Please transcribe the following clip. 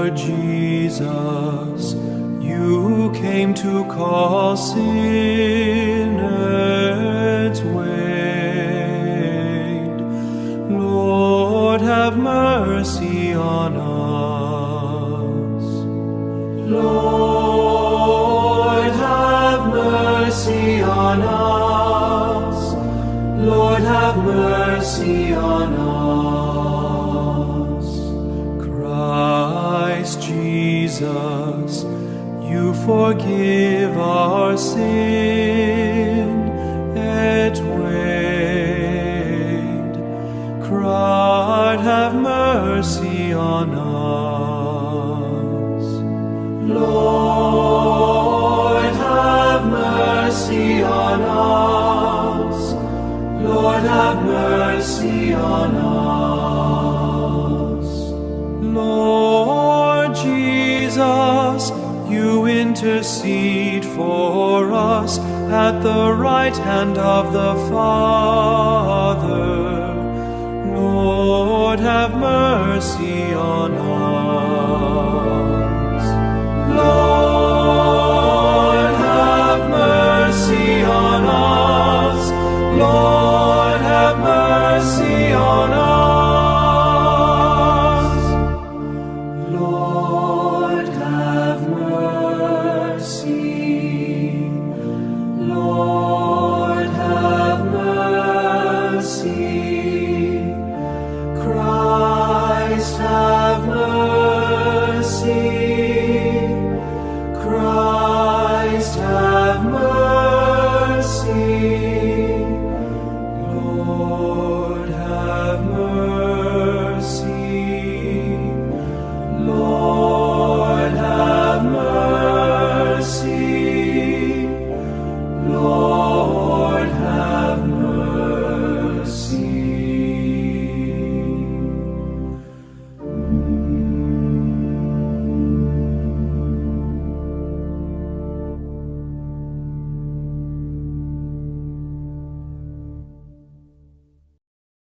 Lord Jesus, you came to call sinners waned. Lord, have mercy on us. Lord, have mercy on us. Lord, have mercy on us. Christ Jesus, you forgive our sin et wade. Christ, have mercy on us. Lord, have mercy on us. Lord, have mercy on us. Lord Jesus, you intercede for us at the right hand of the Father. Lord, have mercy on us.